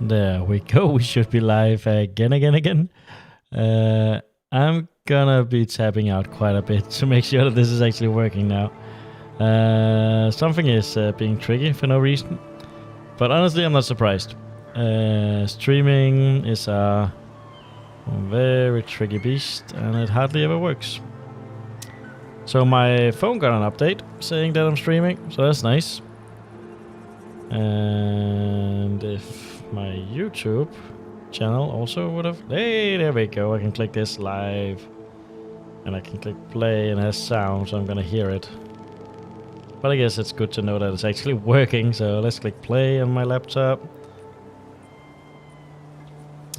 There we go. We should be live again. I'm gonna be tapping out quite a bit to make sure that this is actually working now. Something is being tricky for no reason. But honestly, I'm not surprised. Streaming is a very tricky beast and it hardly ever works. So my phone got an update saying that I'm streaming, so that's nice. And if my YouTube channel also would have... Hey, there we go. I can click this live. And I can click play and it has sound, so I'm gonna hear it. But I guess it's good to know that it's actually working, so let's click play on my laptop.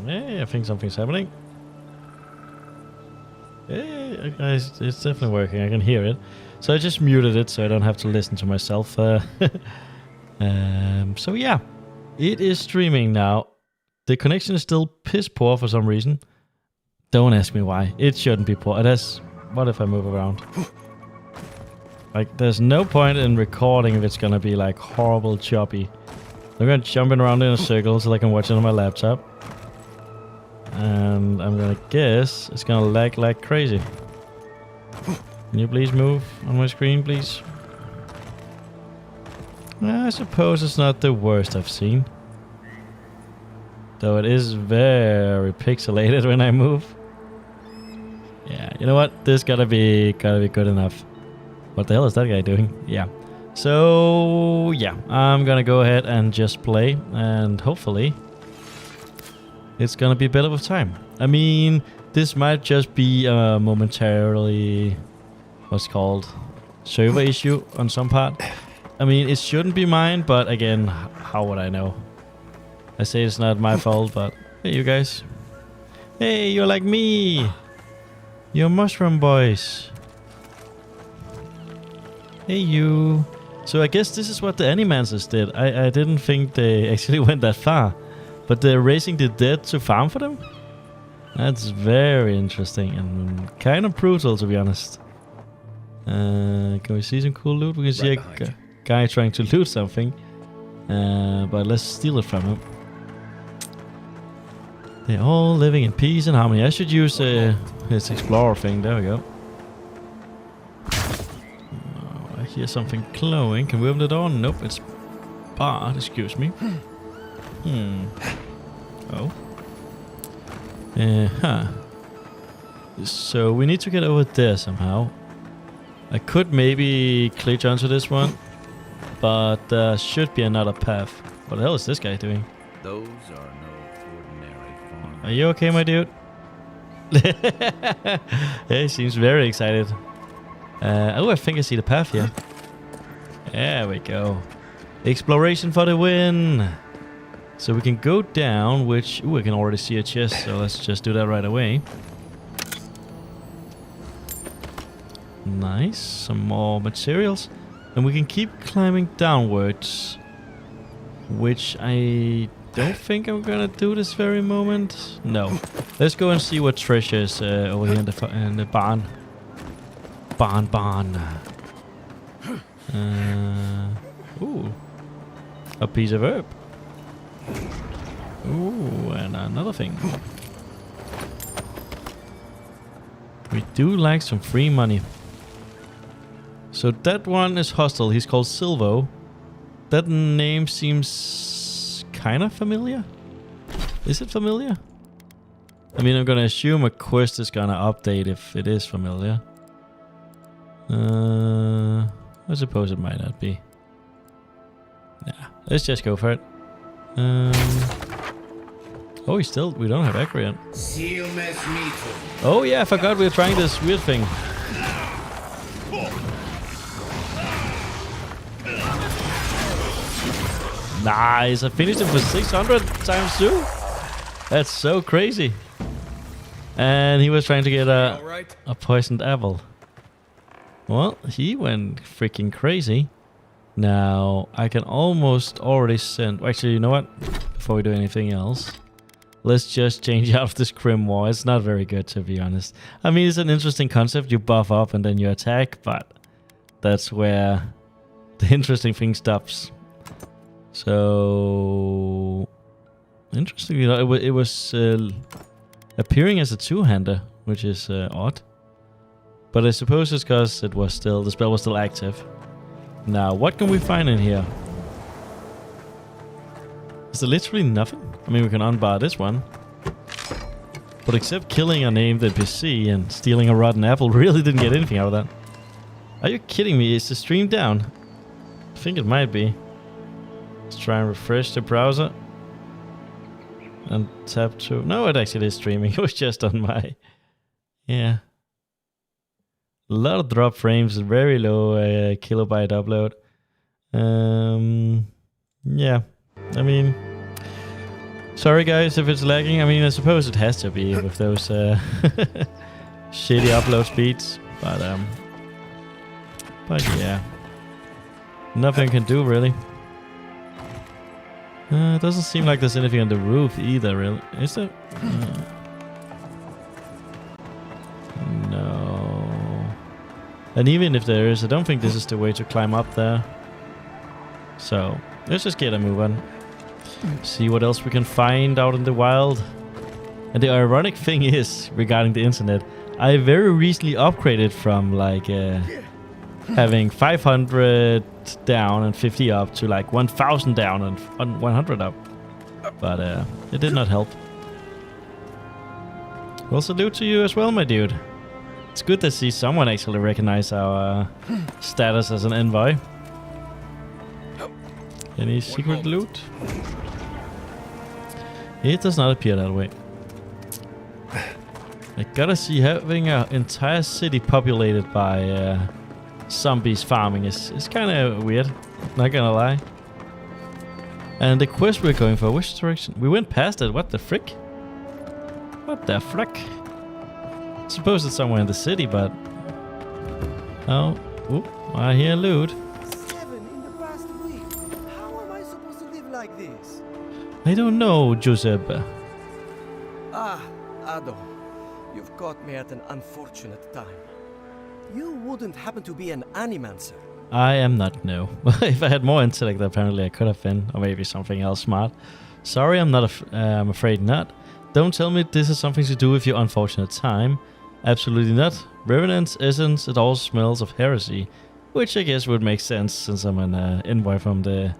Hey, I think something's happening. Hey, it's definitely working. I can hear it. So I just muted it so I don't have to listen to myself. So yeah, it is streaming now. The connection is still piss poor for some reason. Don't ask me why. It shouldn't be poor. It has... What if I move around? Like, there's no point in recording if it's gonna be like horrible choppy. I'm gonna jumping around in a circle so I can watch it on my laptop. And I'm gonna guess it's gonna lag like crazy. Can you please move on my screen, please? I suppose it's not the worst I've seen. Though it is very pixelated when I move. Yeah, you know what? This gotta be good enough. What the hell is that guy doing? Yeah. So, yeah. I'm gonna go ahead and just play. And hopefully it's gonna be a bit of a time. I mean, this might just be a momentarily... What's it called? Server issue on some part. I mean, it shouldn't be mine, but again, how would I know? I say it's not my fault, but hey, you guys. Hey, you're like me. You're mushroom boys. Hey, you. So I guess this is what the Animancers did. I didn't think they actually went that far. But they're raising the dead to farm for them? That's very interesting and kind of brutal, to be honest. Can we see some cool loot? We can see a guy trying to loot something. But let's steal it from him. They're all living in peace and harmony. I should use his explorer thing. There we go. Oh, I hear something glowing. Can we open the door? Nope, it's barred. Excuse me. Oh. Huh. So we need to get over there somehow. I could maybe glitch onto this one. But there should be another path. What the hell is this guy doing? Those are no ordinary farmers. Are you okay, my dude? He seems very excited. Oh, I think I see the path here. There we go. Exploration for the win. So we can go down, which... Ooh, I can already see a chest, so let's just do that right away. Nice. Some more materials. And we can keep climbing downwards. Which I don't think I'm gonna do this very moment. No. Let's go and see what treasure is over here in the barn. Barn. Ooh. A piece of herb. Ooh, and another thing. We do like some free money. So that one is hostile. He's called Silvo. That name seems kind of familiar. Is it familiar? I mean, I'm gonna assume a quest is gonna update if it is familiar. I suppose it might not be. Nah, let's just go for it. Oh, we don't have Acreon. Oh yeah, I forgot we were trying this weird thing. Nice, I finished him for 600 times 2. That's so crazy. And he was trying to get a poisoned apple. Well, he went freaking crazy. Now, I can almost already send... Actually, you know what? Before we do anything else, let's just change out of this Grimoire. It's not very good, to be honest. I mean, it's an interesting concept. You buff up and then you attack, but that's where the interesting thing stops. So Interestingly, it was appearing as a two-hander, which is odd. But I suppose it's because the spell was still active. Now, what can we find in here? Is there literally nothing? I mean, we can unbar this one. But except killing a named NPC and stealing a rotten apple, really didn't get anything out of that. Are you kidding me? Is the stream down? I think it might be. Let's try and refresh the browser. And tap to... No, it actually is streaming. It was just on my... Yeah. A lot of drop frames, very low kilobyte upload. Yeah. I mean... Sorry guys if it's lagging. I mean, I suppose it has to be with those shitty upload speeds. But yeah. Nothing I can do really. It doesn't seem like there's anything on the roof either, really. Is there? No. And even if there is, I don't think this is the way to climb up there. So, let's just get a move on. See what else we can find out in the wild. And the ironic thing is, regarding the internet, I very recently upgraded from like having 500 down and 50 up to like 1000 down and 100 up. But it did not help. Well, salute to you as well, my dude. It's good to see someone actually recognize our status as an envoy. Any secret loot? It does not appear that way. I gotta see, having an entire city populated by zombies farming is kind of weird. Not gonna lie. And the quest we're going for, which direction? We went past it. What the frick? What the frick? I suppose it's somewhere in the city, but... Oh, oop, I hear loot. 7 in the past week. How am I supposed to live like this? I don't know, Giuseppe. Ah, Ado. You've caught me at an unfortunate time. You wouldn't happen to be an animancer. I am not, no. If I had more intellect, apparently I could have been. Or maybe something else smart. Sorry, I'm not. I'm afraid not. Don't tell me this is something to do with your unfortunate time. Absolutely not. Revenant's essence, it all smells of heresy. Which I guess would make sense since I'm an envoy from the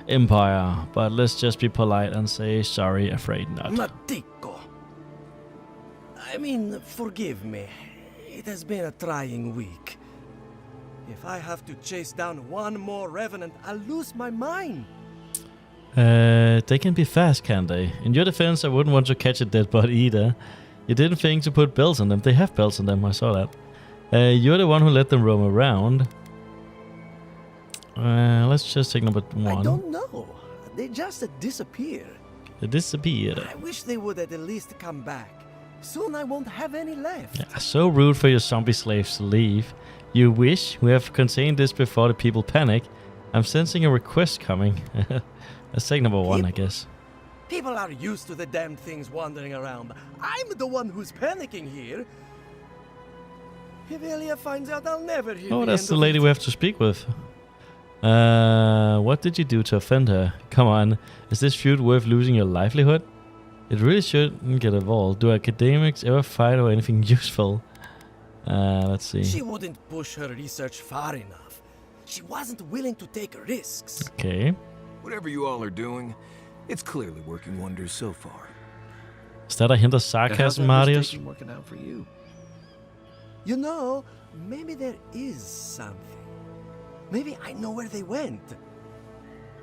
Empire. But let's just be polite and say sorry, afraid not. Matico. I mean, forgive me. It has been a trying week. If I have to chase down one more Revenant, I'll lose my mind. They can be fast, can't they? In your defense, I wouldn't want to catch a dead body either. You didn't think to put belts on them. They have belts on them, I saw that. You're the one who let them roam around. Let's just take number 1. I don't know. They just disappear. They disappeared. I wish they would at least come back. Soon I won't have any left. Yeah, so rude for your zombie slaves to leave. You wish? We have contained this before the people panic. I'm sensing a request coming. Let's take number 1, I guess. People are used to the damn things wandering around. I'm the one who's panicking here. If Elia finds out, I'll never hear. Oh, that's the lady we have to speak with. What did you do to offend her? Come on, is this feud worth losing your livelihood? It really shouldn't get involved. Do academics ever fight or anything useful? Let's see. She wouldn't push her research far enough. She wasn't willing to take risks. Okay. Whatever you all are doing, it's clearly working wonders so far. Is that a hint of sarcasm, Marius? Working out for you. You know, maybe there is something. Maybe I know where they went.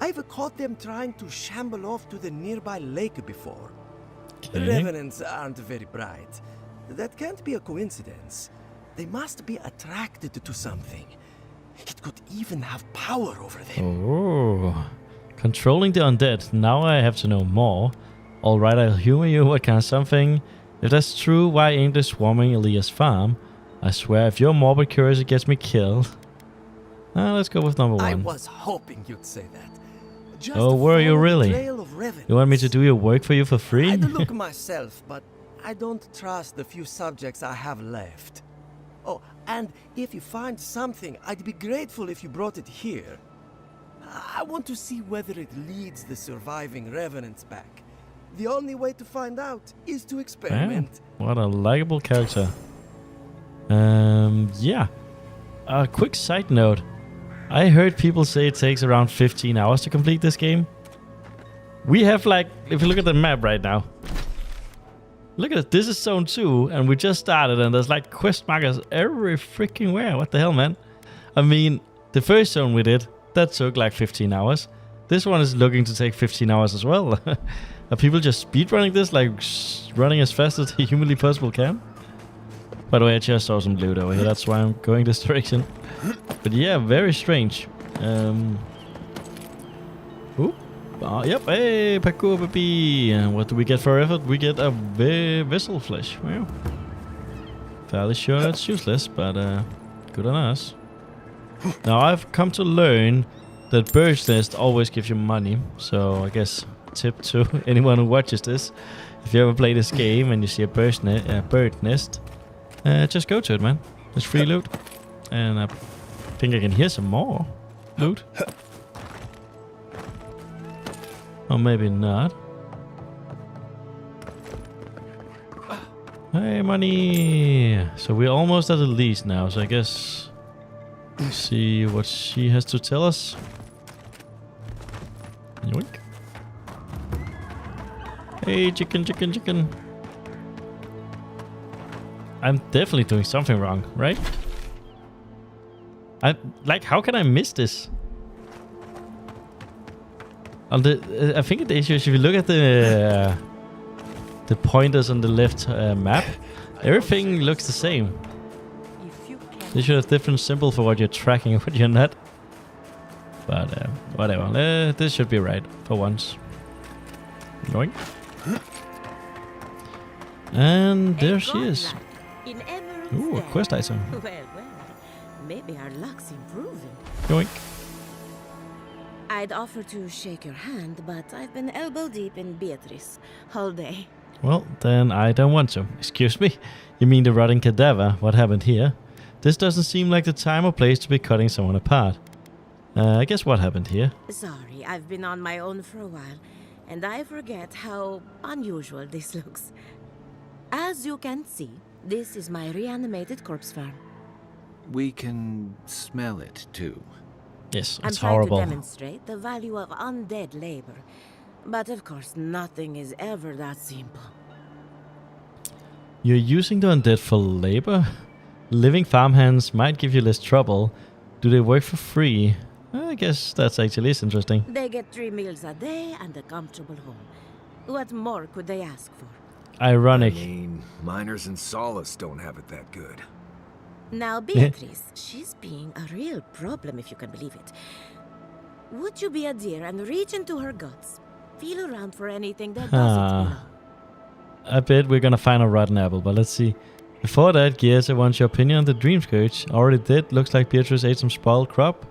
I've caught them trying to shamble off to the nearby lake before. The Okay. Revenants aren't very bright. That can't be a coincidence. They must be attracted to something. It could even have power over them. Oh. Controlling the undead. Now I have to know more. Alright, I'll humor you. What kind of something? If that's true, why ain't they swarming Elias' farm? I swear, if your morbid curiosity gets me killed... let's go with number 1. I was hoping you'd say that. Just Oh, were you follow the really? trail of Revenants. You want me to do your work for you for free? I'd look myself, but I don't trust the few subjects I have left. Oh, and if you find something, I'd be grateful if you brought it here. I want to see whether it leads the surviving Revenants back. The only way to find out is to experiment. What a likable character. Yeah. A quick side note. I heard people say it takes around 15 hours to complete this game. We have like, if you look at the map right now. Look at it. This is zone 2 and we just started and there's like quest markers every freaking where. What the hell, man? I mean, the first zone we did, that took like 15 hours. This one is looking to take 15 hours as well. Are people just speedrunning this, like running as fast as they humanly possible can? By the way, I just saw some loot over here. That's why I'm going this direction. But yeah, very strange. Oop. Yep. Hey, parkour baby. And what do we get for our effort? We get a vessel flesh. Well, fairly sure it's useless, but good on us. Now I've come to learn that bird's nest always gives you money. So I guess tip to anyone who watches this: if you ever play this game and you see a bird nest, just go to it, man. It's free loot, and I think I can hear some more loot. Or maybe not. Hey, money! So we're almost at the lease now, so I guess let's see what she has to tell us. Yoink. Hey, chicken, chicken, chicken. I'm definitely doing something wrong, right? How can I miss this? I think the issue is if you look at the pointers on the left map, everything looks the same. They should have different symbol for what you're tracking and what you're not. But whatever, this should be right for once. Yoink. And there she is. Ooh, a quest item. Well, maybe our luck's improving. Yoink. I'd offer to shake your hand, but I've been elbow deep in Beatrice all day. Well, then I don't want to. Excuse me? You mean the rotting cadaver? What happened here? This doesn't seem like the time or place to be cutting someone apart. I guess what happened here? Sorry, I've been on my own for a while, and I forget how unusual this looks. As you can see, this is my reanimated corpse farm. We can smell it too. Yes, I'm it's trying horrible. to demonstrate the value of undead labor. But of course, nothing is ever that simple. You're using the undead for labor? Living farmhands might give you less trouble. Do they work for free? I guess that's actually is interesting. They get 3 meals a day and a comfortable home. What more could they ask for? Ironic. I mean, miners in Solace don't have it that good. Now, Beatrice, she's being a real problem, if you can believe it. Would you be a dear and reach into her guts? Feel around for anything that doesn't belong. I bet we're gonna find a rotten apple, but let's see. Before that, Gears, I want your opinion on the dream scourge. Already did. Looks like Beatrice ate some spoiled crop.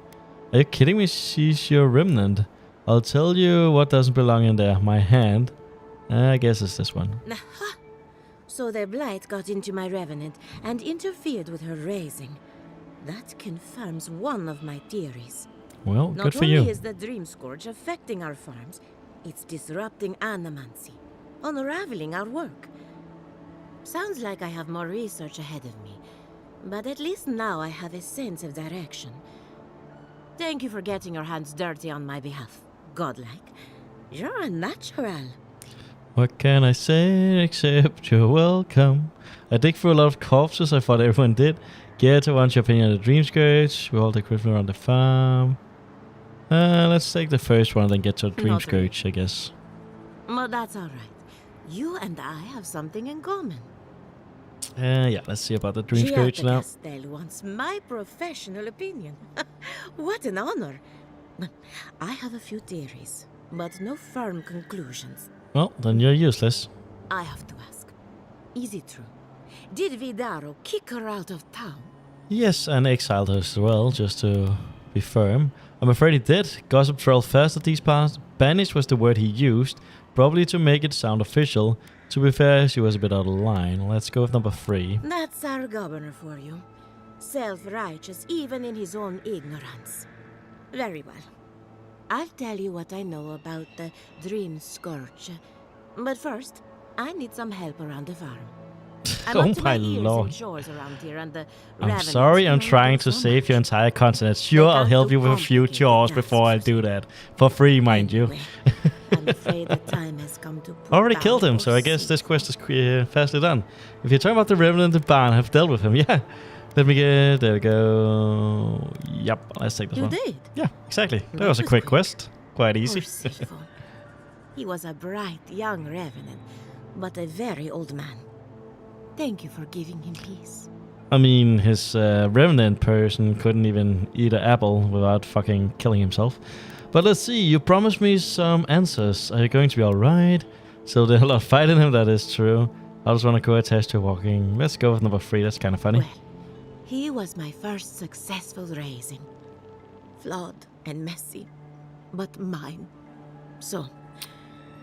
Are you kidding me? She's your remnant. I'll tell you what doesn't belong in there. My hand. I guess it's this one. Aha! So their blight got into my revenant and interfered with her raising. That confirms one of my theories. Well, Not good for only you. is the dream scourge affecting our farms, it's disrupting animancy, unraveling our work. Sounds like I have more research ahead of me, but at least now I have a sense of direction. Thank you for getting your hands dirty on my behalf, godlike. You're a natural. What can I say except you're welcome? I dig through a lot of corpses. I thought everyone did. Get I want your opinion on the dream scourge. We all the equipment around the farm. Let's take the first one and then get to the dream Not really. scourge, I guess. Well, that's all right. You and I have something in common. Yeah, let's see about the dream scourge now. Castel wants my professional opinion. What an honor. I have a few theories, but no firm conclusions. Well, then you're useless. I have to ask. Is it true? Did Vidaro kick her out of town? Yes, and exiled her as well, just to be firm. I'm afraid he did. Gossip traveled fast at these parts. Banished was the word he used, probably to make it sound official. To be fair, she was a bit out of line. Let's go with number 3. That's our governor for you. Self-righteous even in his own ignorance. Very well. I'll tell you what I know about the Dream Scourge. But first, I need some help around the farm. I'm Oh up to my ears in lord. chores around here, and the I'm ravenous sorry, I'm do trying to so save your much. entire continent. Sure, They I'll can't help do you with a few complicated chores tasks, before I you do see. that. For free, mind you. Anyway, I'm afraid the time has come to put Already down killed him, your so I guess this seat. quest is fastly done. If you're talking about the Revenant in the barn, I've dealt with him, yeah. Let me get... There we go. Yep, let's take this You one. did? Yeah, exactly. That That was a was quick quick. quest. Quite easy. Poor Sifo. He was a bright young revenant, but a very old man. Thank you for giving him peace. I mean, his Revenant person couldn't even eat an apple without fucking killing himself. But let's see, you promised me some answers. Are you going to be alright? So there's a lot of fight in him, that is true. I just want to go attached to walking. Let's go with number 3, that's kind of funny. Well, he was my first successful raising. Flawed and messy, but mine. So,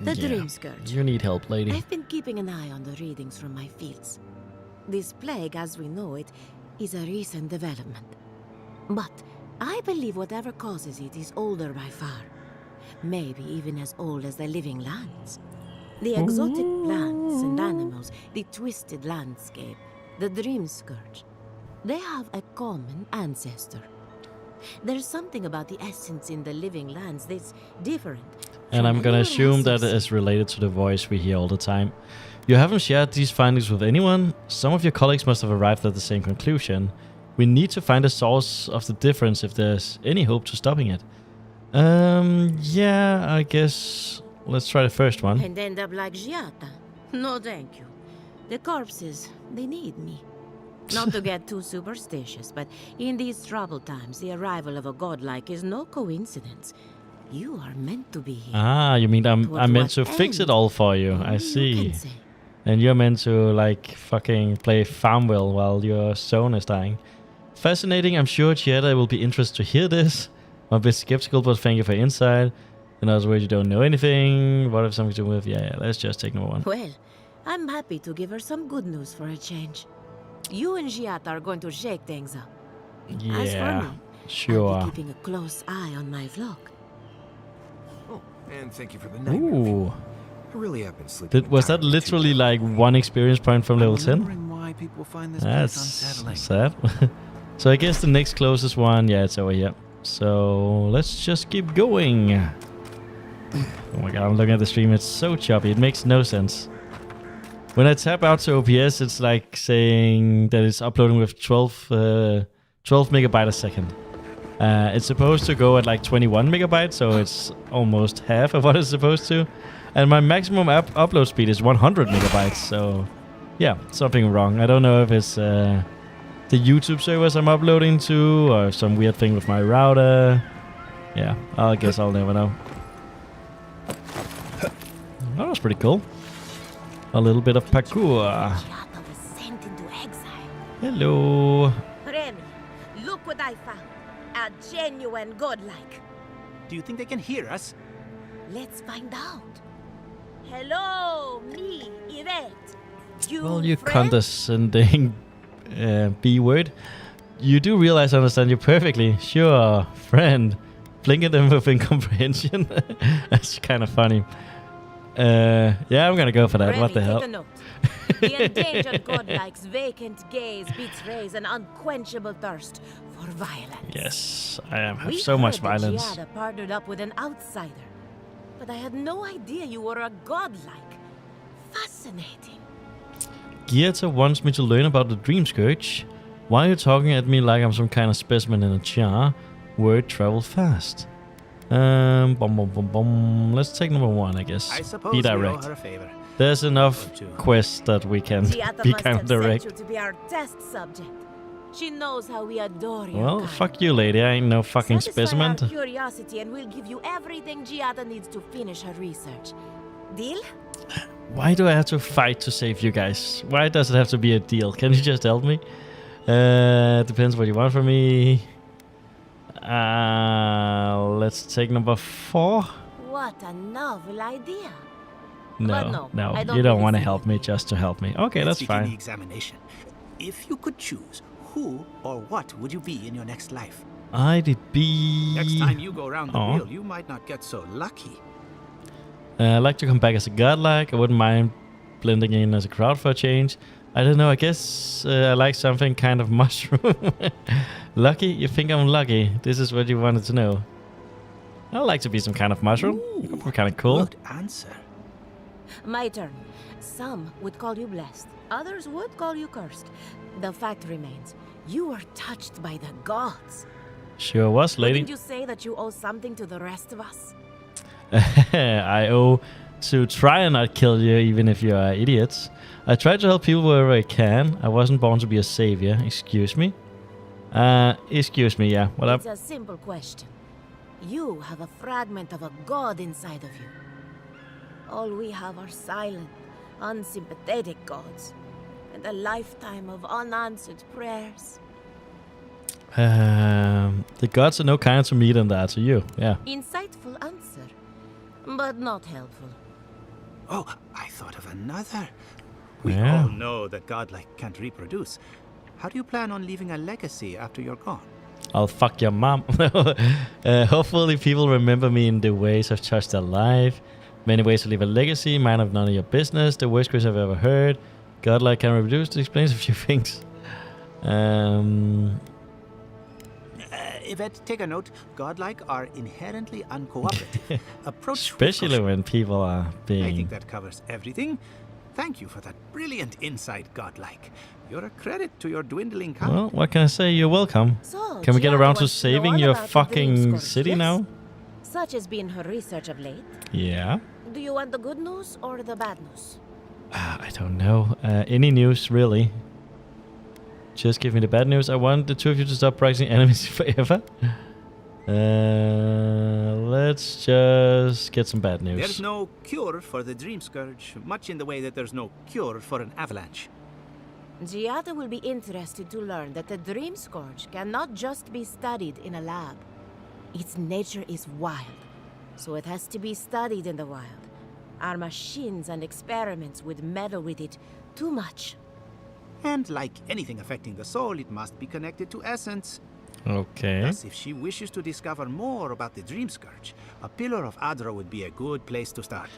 the Yeah. Dream Scourge. You need help, lady. I've been keeping an eye on the readings from my fields. This plague, as we know it, is a recent development. But I believe whatever causes it is older by far. Maybe even as old as the living lands. The exotic plants and animals, the twisted landscape, the Dream Scourge. They have a common ancestor. There's something about the essence in the living lands that's different. And from I'm gonna anyone assume that else's. it is related to the voice we hear all the time. You haven't shared these findings with anyone? Some of your colleagues must have arrived at the same conclusion. We need to find the source of the difference if there's any hope to stopping it. Yeah, I guess let's try the first one. And end up like Giata. No, thank you. The corpses, they need me. Not to get too superstitious, but in these troubled times, the arrival of a godlike is no coincidence. You are meant to be here. Ah, you mean I'm Towards meant what to fix it end? all for you. I Only you see. can say. And you're meant to, like, fucking play Farmville while your zone is dying. Fascinating. I'm sure Chieta will be interested to hear this. I'm a bit skeptical, but thank you for your insight. In other words, you don't know anything. What if something to do with... Yeah, let's just take number 1. Well, I'm happy to give her some good news for a change. You and Giata are going to shake things up. As for Yeah, me, I'll sure. be keeping a close eye on my flock. Oh, and thank you for the nightmare. Ooh. I really have been sleeping. Was that entirely too literally well. like 1 experience point from level I'm 10? wondering why people find this place That's unsettling. sad. So I guess the next closest one, yeah, it's over here. So let's just keep going. Oh my god, I'm looking at the stream. It's so choppy. It makes no sense. When I tap out to OPS, it's like saying that it's uploading with 12 megabyte a second. It's supposed to go at like 21 megabytes, so it's almost half of what it's supposed to. And my maximum upload speed is 100 megabytes, so yeah, something wrong. I don't know if it's the YouTube servers I'm uploading to or some weird thing with my router. Yeah, I guess I'll never know. That was pretty cool. A little bit of parkour. Giata was sent into exile. Hello. Remy, look what I found. A genuine godlike. Do you think they can hear us? Let's find out. Hello, me, Yvette. Well, you friend? condescending B word. You do realize I understand you perfectly. Sure, friend. Blink at them with incomprehension. That's kind of funny. Yeah, I'm gonna go for that. Remy, What the hell? take a note. The endangered godlike's vacant gaze betrays an unquenchable thirst for violence. Yes, I have We so much heard that violence. Giada partnered up with an outsider, but I had no idea you were a godlike. Fascinating. Gieta wants me to learn about the Dream Scourge. Why are you talking at me like I'm some kind of specimen in a jar? Word travel fast. Let's take number 1, I guess. I suppose Be we owe direct. her a favor. There's enough Or two. quests that we can Giada be must kind have of sent direct. you to be our test subject. She knows how we adore you. Well, fuck you, lady. I ain't no fucking specimen. Satisfy our curiosity, and we'll give you everything Giada needs to finish her research. Deal? Why do I have to fight to save you guys? Why does it have to be a deal? Can you just help me? Depends what you want from me. Let's take number 4. What a novel idea. No, no, I don't you don't really want to see help it. me just to help me. Okay, Let's that's begin the fine. examination. If you could choose, who or what would you be in your next life? I did be... Next time you go around the Aw. wheel, you might not get so lucky. I'd like to come back as a godlike. I wouldn't mind blending in as a crowd for a change. I don't know, I guess I like something kind of mushroom. Lucky? You think I'm lucky? This is what you wanted to know. I'd like to be some kind of mushroom. Kind of cool. Good answer. My turn. Some would call you blessed. Others would call you cursed. The fact remains, you were touched by the gods. Sure was, lady. Wouldn't you say that you owe something to the rest of us? I owe to try and not kill you even if you are idiots. I try to help people wherever I can. I wasn't born to be a savior. Excuse me? Excuse me, yeah. What up? It's a simple question. You have a fragment of a god inside of you. All we have are silent, unsympathetic gods, and a lifetime of unanswered prayers. The gods are no kinder to me than they are to you. Yeah. Insightful answer, but not helpful. Oh, I thought of another. We Yeah. all know that godlike can't reproduce. How do you plan on leaving a legacy after you're gone? I'll fuck your mom. Hopefully people remember me in the ways I've touched their life. Many ways to leave a legacy. Mine of none of your business. The worst quiz I've ever heard. Godlike can reproduce. Explains a few things. Yvette, take a note. Godlike are inherently uncooperative. Approach with Especially caution. when people are I being... think that covers everything. Thank you for that brilliant insight, Godlike. You're a credit to your dwindling count. Well, what can I say? You're welcome. So, Can we get Giada around to wants know saving all your about the fucking Dream city Scourge, now? yes? Such has been her research of late. Yeah. Do you want the good news or the bad news? I don't know. Any news, really. Just give me the bad news. I want the two of you to stop practicing enemies forever. Let's just get some bad news. There's no cure for the Dream Scourge, much in the way that there's no cure for an avalanche. Giada will be interested to learn that the Dream Scourge cannot just be studied in a lab. Its nature is wild, so it has to be studied in the wild. Our machines and experiments would meddle with it too much. And like anything affecting the soul, it must be connected to essence. Okay. Thus, if she wishes to discover more about the Dream Scourge, a pillar of Adra would be a good place to start.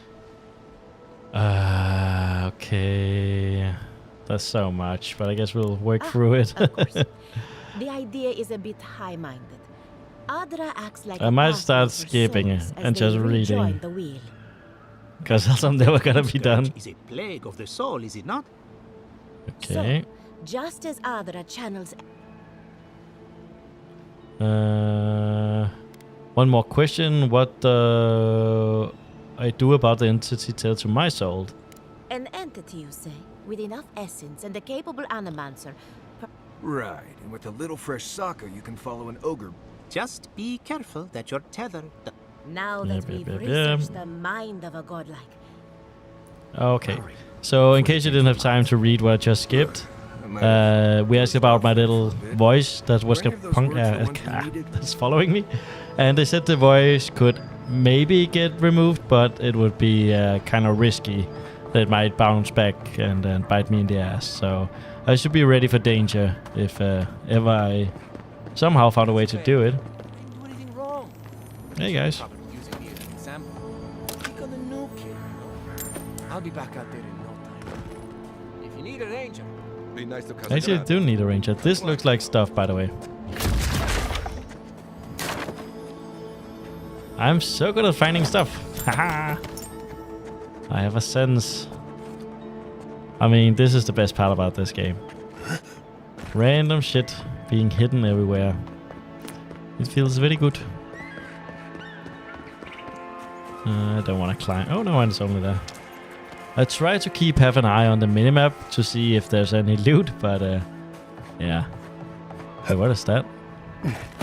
Okay. That's so much, but I guess we'll work through it. Of course. The idea is a bit high-minded. Adra acts like I a might pathway start for skipping souls as and they just rejoin reading. the wheel. Because else I'm never gonna be done. Scourge is a plague of the soul, is it not? Okay. So, just as Adra channels... One more question. What I do about the entity tell to my soul? An entity, you say, with enough essence and a capable animancer. Right, and with a little fresh soccer, you can follow an ogre. Just be careful that you're tethered. Now Yep, that we've yep, yep, researched yep. the mind of a godlike. Okay. So in case you didn't have time to read what I just skipped, we asked about my little voice that was that's following me, and they said the voice could maybe get removed, but it would be kind of risky. That it might bounce back and then bite me in the ass. So I should be ready for danger if ever I somehow found a way to do it. I didn't do anything wrong. Hey guys. Probably using me as an example. Pick on the new kid, you know? I'll be back out there in no time. If you need a ranger, Be nice to I actually do need a ranger. This looks like stuff, by the way. I'm so good at finding stuff. Haha. I have a sense. I mean, this is the best part about this game. Random shit being hidden everywhere. It feels very good. I don't want to climb. Oh no, it's only there. I try to keep half an eye on the minimap to see if there's any loot, but yeah. Hey, what is that?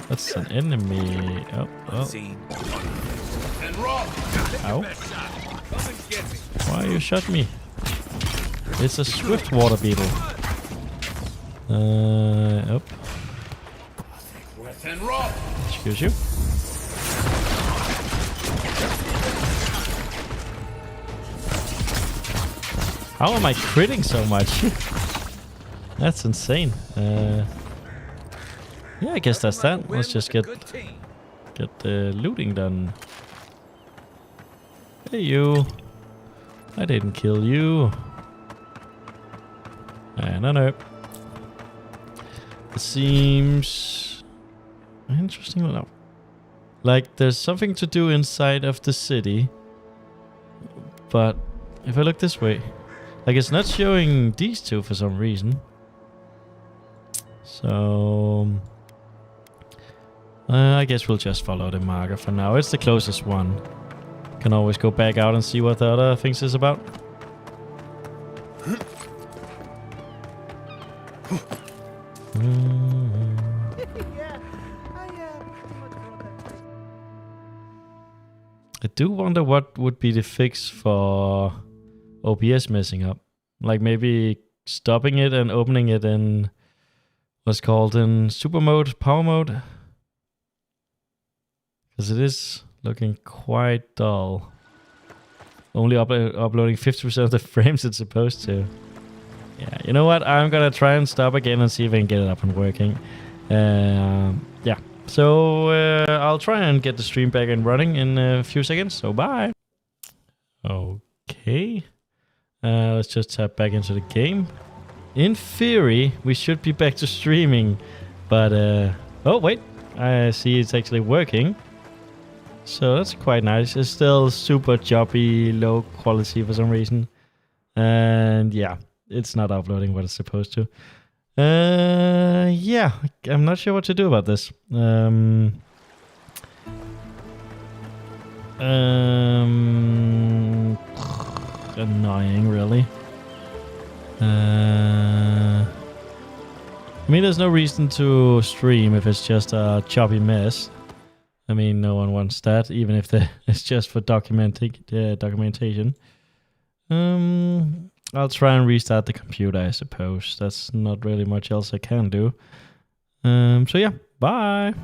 That's an enemy. Oh, oh. Ow. Why you shot me? It's a swift water beetle. Oh. Excuse you. How am I critting so much? That's insane. Yeah, I guess that's that. Let's just get the looting done. Hey, you. I didn't kill you. And I know. It seems interesting enough. Like there's something to do inside of the city. But if I look this way, like it's not showing these two for some reason. So I guess we'll just follow the marker for now. It's the closest one. Can always go back out and see what the other things is about. I do wonder what would be the fix for OBS messing up. Like maybe stopping it and opening it in what's called in super mode, power mode. Because it is looking quite dull. Only uploading 50% of the frames it's supposed to. Yeah, you know what? I'm gonna try and stop again and see if I can get it up and working. Yeah. So I'll try and get the stream back and running in a few seconds. So bye. Okay. Let's just tap back into the game. In theory, we should be back to streaming. But, oh wait. I see it's actually working. So that's quite nice. It's still super choppy, low quality for some reason. And yeah, it's not uploading what it's supposed to. Yeah, I'm not sure what to do about this. Annoying, really. I mean, there's no reason to stream if it's just a choppy mess. I mean, no one wants that, even if it's just for documentation. I'll try and restart the computer, I suppose. That's not really much else I can do. So yeah, bye.